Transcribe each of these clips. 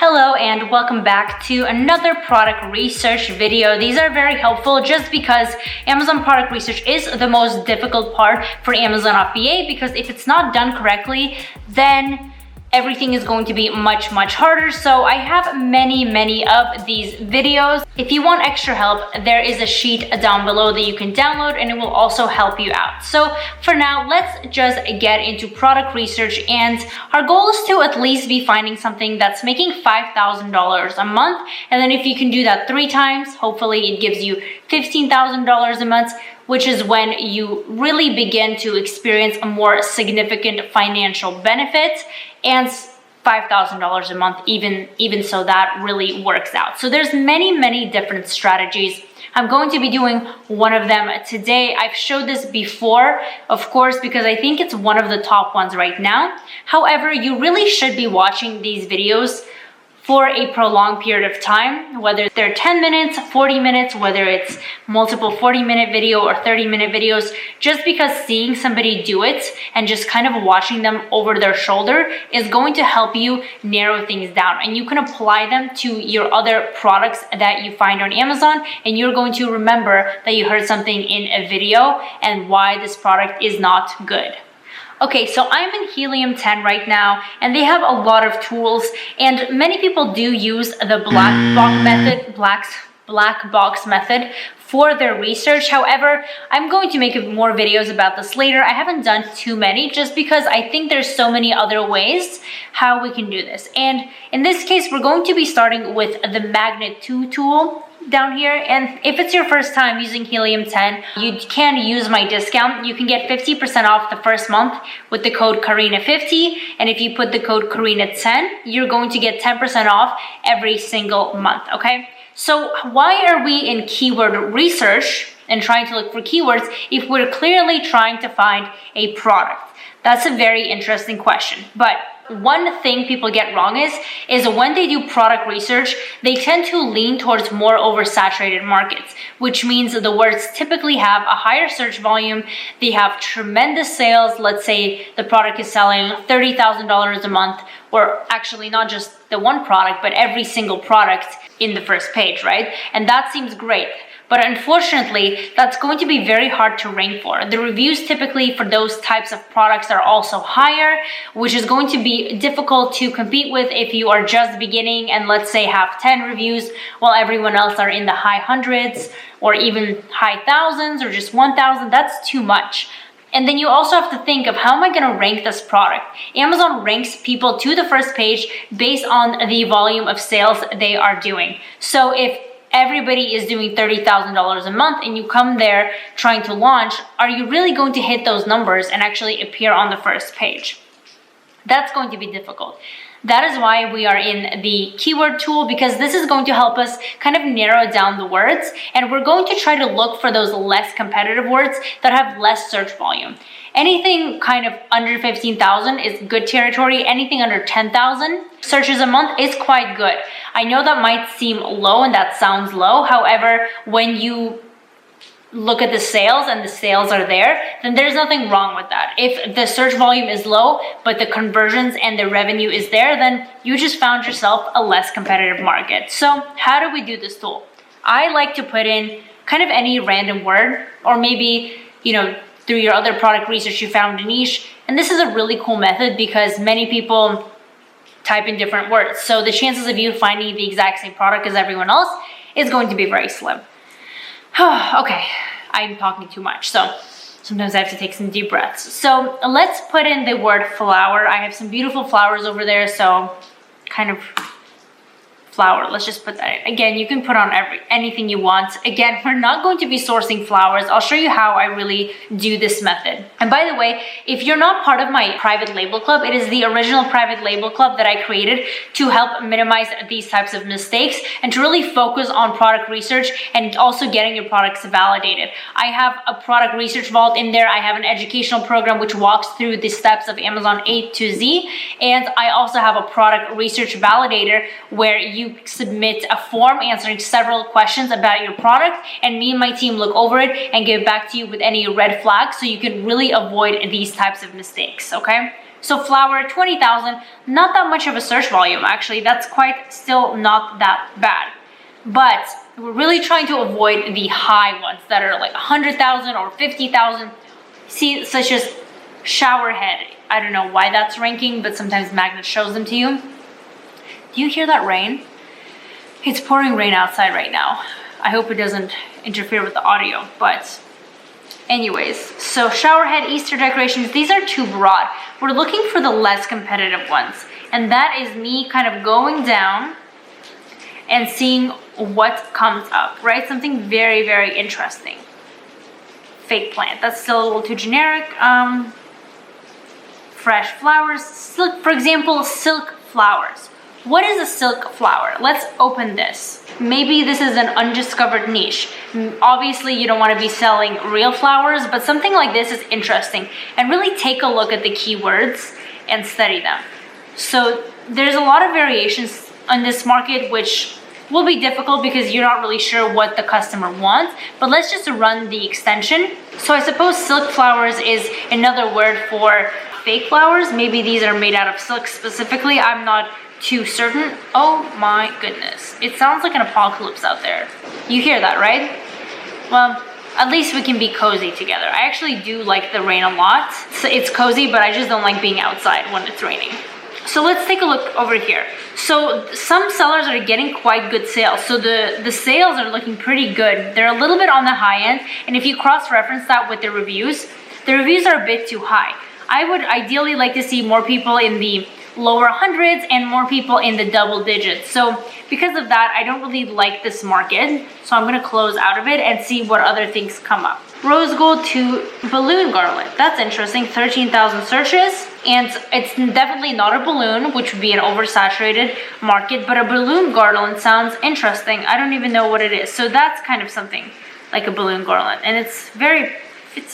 Hello and welcome back to another product research video. These are very helpful just because Amazon product research is the most difficult part for Amazon FBA, because if it's not done correctly, then everything is going to be much harder. So I have many of these videos. If you want extra help, there is a sheet down below that you can download and it will also help you out. So for now, let's just get into product research, and our goal is to at least be finding something that's making $5,000 a month. And then if you can do that 3 times, hopefully it gives you $15,000 a month, which is when you really begin to experience a more significant financial benefit. And $5,000 a month, even so, that really works out. So there's many different strategies. I'm going to be doing one of them today. I've showed this before, of course, because I think it's one of the top ones right now. However, you really should be watching these videos for a prolonged period of time, whether they're 10 minutes, 40 minutes, whether it's multiple 40-minute video or 30-minute videos, just because seeing somebody do it and just kind of watching them over their shoulder is going to help you narrow things down, and you can apply them to your other products that you find on Amazon, and you're going to remember that you heard something in a video and why this product is not good. Okay, so I'm in Helium 10 right now, and they have a lot of tools, and many people do use the black box method for their research. However, I'm going to make more videos about this later. I haven't done too many just because I think there's so many other ways how we can do this. And in this case, we're going to be starting with the Magnet 2 tool down here. And if it's your first time using Helium 10, you can use my discount. You can get 50% off the first month with the code Karina50. And if you put the code Karina10, you're going to get 10% off every single month, okay? So why are we in keyword research and trying to look for keywords if we're clearly trying to find a product? That's a very interesting question. But one thing people get wrong is when they do product research, they tend to lean towards more oversaturated markets, which means the words typically have a higher search volume. They have tremendous sales. Let's say the product is selling $30,000 a month, or actually not just the one product, but every single product in the first page, right? And that seems great. But unfortunately, that's going to be very hard to rank for. The reviews typically for those types of products are also higher, which is going to be difficult to compete with if you are just beginning and let's say have 10 reviews while everyone else are in the high hundreds or even high thousands or just 1,000. That's too much. And then you also have to think of, how am I going to rank this product? Amazon ranks people to the first page based on the volume of sales they are doing. So if everybody is doing $30,000 a month and you come there trying to launch, are you really going to hit those numbers and actually appear on the first page? That's going to be difficult. That is why we are in the keyword tool, because this is going to help us kind of narrow down the words, and we're going to try to look for those less competitive words that have less search volume. Anything kind of under 15,000 is good territory. Anything under 10,000 searches a month is quite good. I know that might seem low and that sounds low. However, when you look at the sales and the sales are there, then there's nothing wrong with that. If the search volume is low, but the conversions and the revenue is there, then you just found yourself a less competitive market. So how do we do this tool? I like to put in kind of any random word, or maybe, through your other product research, you found a niche. And this is a really cool method because many people type in different words. So the chances of you finding the exact same product as everyone else is going to be very slim. Okay, I'm talking too much, so sometimes I have to take some deep breaths. So let's put in the word flower. I have some beautiful flowers over there, so kind of flower. Let's just put that in. Again, you can put on anything you want. Again, we're not going to be sourcing flowers. I'll show you how I really do this method. And by the way, if you're not part of my private label club, it is the original private label club that I created to help minimize these types of mistakes and to really focus on product research and also getting your products validated. I have a product research vault in there. I have an educational program which walks through the steps of Amazon A to Z. And I also have a product research validator where you submit a form answering several questions about your product, and me and my team look over it and get back to you with any red flags so you can really avoid these types of mistakes, okay? So flower, 20,000, not that much of a search volume. Actually, that's quite still not that bad. But we're really trying to avoid the high ones that are like 100,000 or 50,000. See, such as shower head. I don't know why that's ranking, but sometimes Magnet shows them to you. Do you hear that rain? It's pouring rain outside right now. I hope it doesn't interfere with the audio, but anyways, so shower head, Easter decorations, these are too broad. We're looking for the less competitive ones. And that is me kind of going down and seeing what comes up, right? Something very, very interesting. Fake plant, that's still a little too generic. Fresh flowers, silk, for example, silk flowers. What is a silk flower? Let's open this. Maybe this is an undiscovered niche. Obviously, you don't want to be selling real flowers, but something like this is interesting. And really take a look at the keywords and study them. So there's a lot of variations on this market, which will be difficult because you're not really sure what the customer wants, but let's just run the extension. So I suppose silk flowers is another word for fake flowers. Maybe these are made out of silk specifically. I'm not too certain. Oh my goodness. It sounds like an apocalypse out there. You hear that, right? Well, at least we can be cozy together. I actually do like the rain a lot. So it's cozy, but I just don't like being outside when it's raining. So let's take a look over here. So some sellers are getting quite good sales. So the sales are looking pretty good. They're a little bit on the high end. And if you cross-reference that with the reviews are a bit too high. I would ideally like to see more people in the lower hundreds and more people in the double digits. So because of that, I don't really like this market. So I'm gonna close out of it and see what other things come up. Rose gold to balloon garland. That's interesting, 13,000 searches. And it's definitely not a balloon, which would be an oversaturated market, but a balloon garland sounds interesting. I don't even know what it is. So that's kind of something like a balloon garland. And it's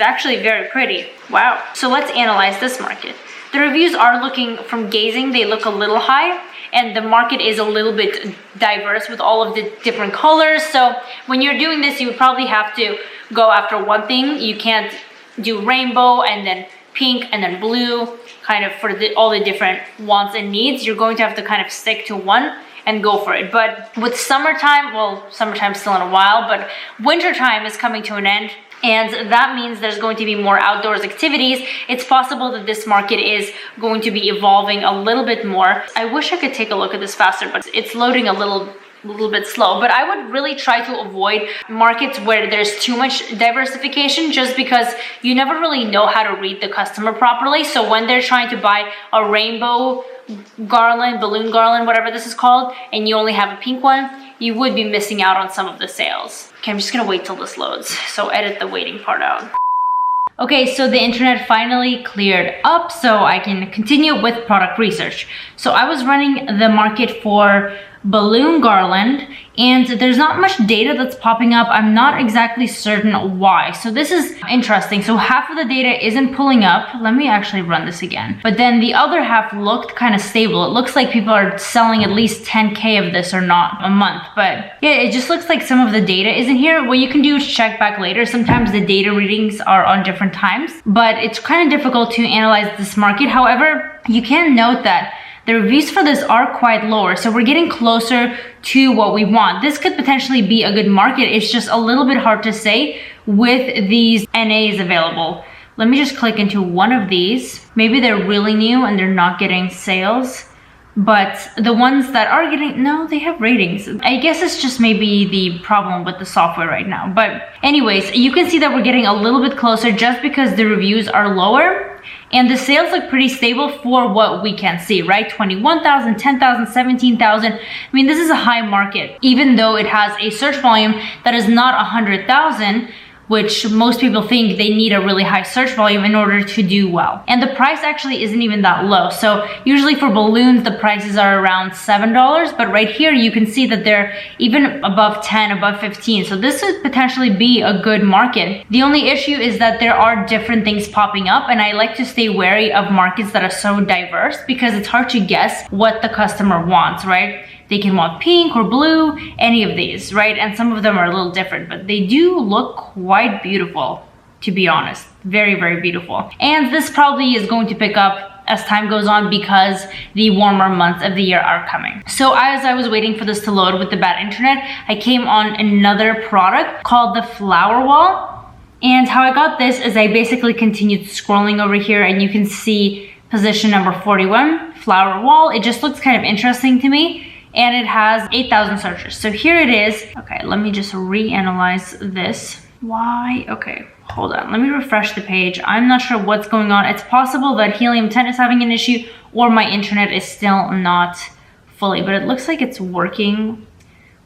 actually very pretty. Wow. So let's analyze this market. The reviews are looking, from gazing, they look a little high, and the market is a little bit diverse with all of the different colors. So when you're doing this, you would probably have to go after one thing. You can't do rainbow and then pink and then blue, kind of for all the different wants and needs. You're going to have to kind of stick to one and go for it. But with summertime, well, summertime's still in a while, but wintertime is coming to an end. And that means there's going to be more outdoors activities. It's possible that this market is going to be evolving a little bit more. I wish I could take a look at this faster, but it's loading a little bit slow. But I would really try to avoid markets where there's too much diversification, just because you never really know how to read the customer properly. So when they're trying to buy a rainbow garland, balloon garland, whatever this is called, and you only have a pink one, you would be missing out on some of the sales. Okay, I'm just gonna wait till this loads. So edit the waiting part out. Okay, so the internet finally cleared up so I can continue with product research. So I was running the market for balloon garland, and there's not much data that's popping up. I'm not exactly certain why. So this is interesting. So half of the data isn't pulling up. Let me actually run this again. But then the other half looked kind of stable. It looks like people are selling at least 10K of this or not a month. But yeah, it just looks like some of the data isn't here. What you can do is check back later. Sometimes the data readings are on different times, but it's kind of difficult to analyze this market. However, you can note that the reviews for this are quite lower, so we're getting closer to what we want. This could potentially be a good market. It's just a little bit hard to say with these NAs available. Let me just click into one of these. Maybe they're really new and they're not getting sales, but the ones that are getting, no, they have ratings. I guess it's just maybe the problem with the software right now. But anyways, you can see that we're getting a little bit closer just because the reviews are lower. And the sales look pretty stable for what we can see, right? 21,000, 10,000, 17,000. I mean, this is a high market, even though it has a search volume that is not 100,000, which most people think they need a really high search volume in order to do well. And the price actually isn't even that low. So usually for balloons, the prices are around $7, but right here you can see that they're even above 10, above 15. So this could potentially be a good market. The only issue is that there are different things popping up, and I like to stay wary of markets that are so diverse because it's hard to guess what the customer wants, right? They can want pink or blue, any of these, right? And some of them are a little different, but they do look quite beautiful, to be honest. Very, very beautiful. And this probably is going to pick up as time goes on because the warmer months of the year are coming. So as I was waiting for this to load with the bad internet, I came on another product called the flower wall. And how I got this is I basically continued scrolling over here, and you can see position number 41, flower wall. It just looks kind of interesting to me, and it has 8,000 searches. So here it is. Okay, let me just reanalyze this. Why? Okay, hold on. Let me refresh the page. I'm not sure what's going on. It's possible that Helium-10 is having an issue or my internet is still not fully, but it looks like it's working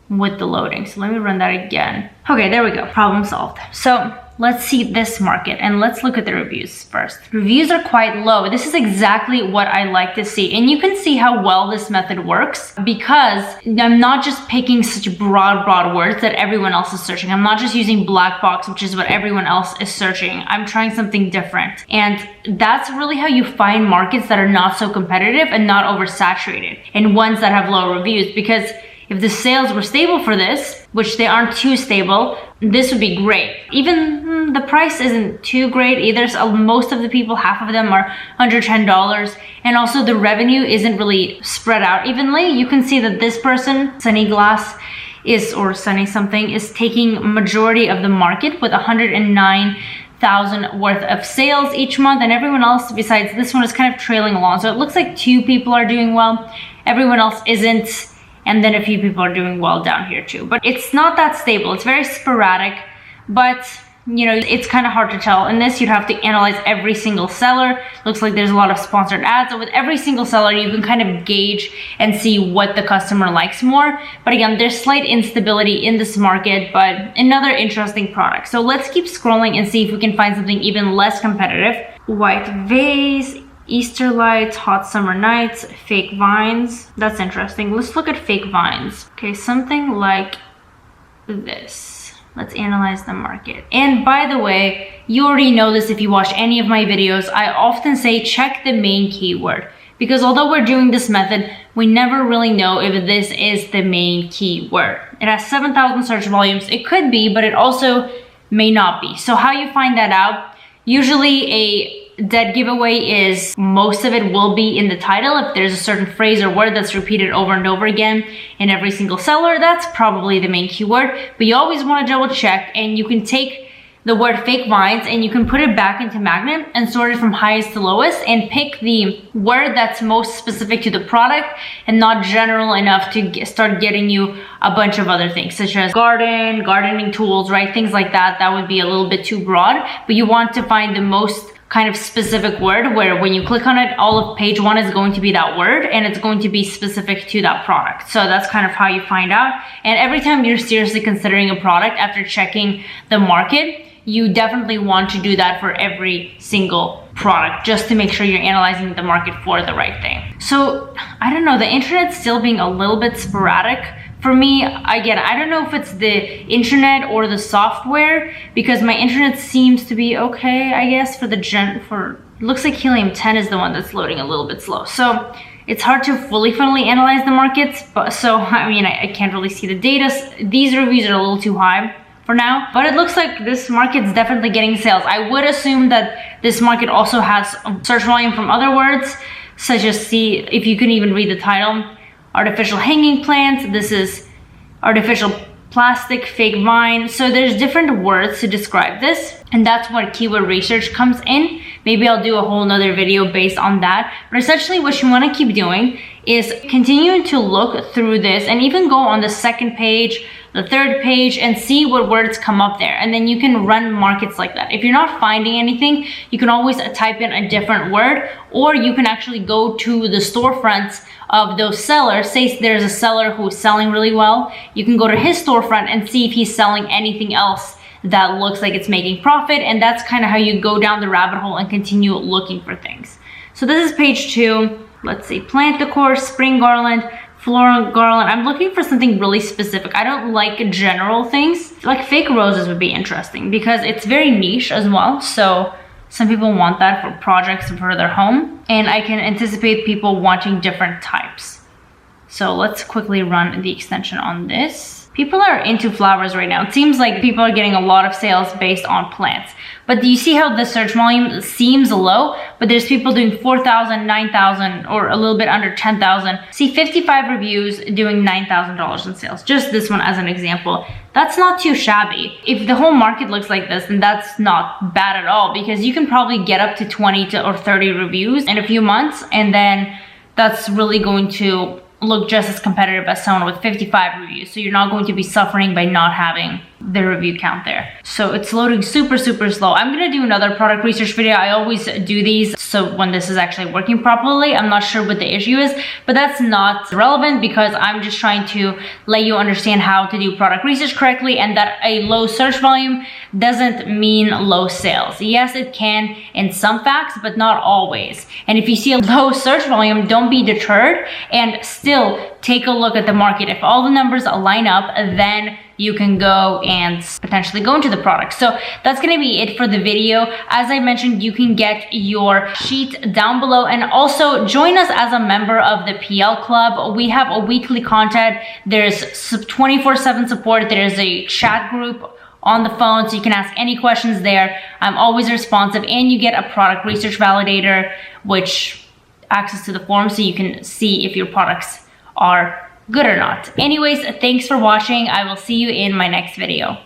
with the loading. So let me run that again. Okay, there we go. Problem solved. So let's see this market and let's look at the reviews first. Reviews are quite low. This is exactly what I like to see. And you can see how well this method works because I'm not just picking such broad words that everyone else is searching. I'm not just using black box, which is what everyone else is searching. I'm trying something different. And that's really how you find markets that are not so competitive and not oversaturated, and ones that have low reviews. Because if the sales were stable for this, which they aren't too stable, this would be great. Even the price isn't too great either. So most of the people, half of them are under $10. And also the revenue isn't really spread out evenly. You can see that this person, Sunny Glass, or Sunny something, is taking majority of the market with 109,000 worth of sales each month, and everyone else besides this one is kind of trailing along. So it looks like 2 people are doing well, everyone else isn't, and then a few people are doing well down here too. But it's not that stable. It's very sporadic, but you know, it's kind of hard to tell. In this, you'd have to analyze every single seller. Looks like there's a lot of sponsored ads. So with every single seller, you can kind of gauge and see what the customer likes more. But again, there's slight instability in this market, but another interesting product. So let's keep scrolling and see if we can find something even less competitive. White vase, Easter lights, hot summer nights, fake vines. That's interesting. Let's look at fake vines. Okay, something like this. Let's analyze the market. And by the way, you already know this if you watch any of my videos. I often say check the main keyword, because although we're doing this method, we never really know if this is the main keyword. It has 7,000 search volumes. It could be, but it also may not be. So how you find that out? Usually a dead giveaway is most of it will be in the title. If there's a certain phrase or word that's repeated over and over again in every single seller, that's probably the main keyword. But you always want to double check, and you can take the word fake vines and you can put it back into Magnet and sort it from highest to lowest and pick the word that's most specific to the product and not general enough to start getting you a bunch of other things such as gardening tools, right? Things like that. That would be a little bit too broad, but you want to find the most kind of specific word where when you click on it, all of page 1 is going to be that word and it's going to be specific to that product. So that's kind of how you find out. And every time you're seriously considering a product after checking the market, you definitely want to do that for every single product just to make sure you're analyzing the market for the right thing. So I don't know, the internet's still being a little bit sporadic. For me, again, I don't know if it's the internet or the software, because my internet seems to be okay, I guess, looks like Helium-10 is the one that's loading a little bit slow. So it's hard to fully analyze the markets, but so, I mean, I can't really see the data. These reviews are a little too high for now, but it looks like this market's definitely getting sales. I would assume that this market also has search volume from other words, such as, see, if you can even read the title, artificial hanging plants. This is artificial plastic, fake vine. So there's different words to describe this, and that's what keyword research comes in. Maybe I'll do a whole nother video based on that. But essentially what you want to keep doing is continuing to look through this and even go on the second page, the third page, and see what words come up there. And then you can run markets like that. If you're not finding anything, you can always type in a different word, or you can actually go to the storefronts of those sellers. Say there's a seller who's selling really well, you can go to his storefront and see if he's selling anything else that looks like it's making profit. And that's kind of how you go down the rabbit hole and continue looking for things. So this is page 2. Let's see, plant decor, spring garland, floral garland. I'm looking for something really specific. I don't like general things. Like fake roses would be interesting because it's very niche as well. So some people want that for projects and for their home. And I can anticipate people wanting different types. So let's quickly run the extension on this. People are into flowers right now. It seems like people are getting a lot of sales based on plants. But do you see how the search volume seems low, but there's people doing 4,000, 9,000, or a little bit under 10,000. See, 55 reviews doing $9,000 in sales. Just this one as an example. That's not too shabby. If the whole market looks like this, then that's not bad at all, because you can probably get up to 20 or 30 reviews in a few months, and then that's really going to look just as competitive as someone with 55 reviews. So you're not going to be suffering by not having the review count there. So it's loading super slow. I'm gonna do another product research video. I always do these, so when this is actually working properly. I'm not sure what the issue is, but that's not relevant, because I'm just trying to let you understand how to do product research correctly, and that a low search volume doesn't mean low sales. Yes, it can in some facts, but not always. And if you see a low search volume, don't be deterred, and still take a look at the market. If all the numbers line up, then you can go and potentially go into the product. So that's gonna be it for the video. As I mentioned, you can get your sheet down below, and also join us as a member of the PL Club. We have a weekly content. There's 24/7 support. There's a chat group on the phone, so you can ask any questions there. I'm always responsive, and you get a product research validator, which access to the forum, so you can see if your products are good or not. Anyways, thanks for watching. I will see you in my next video.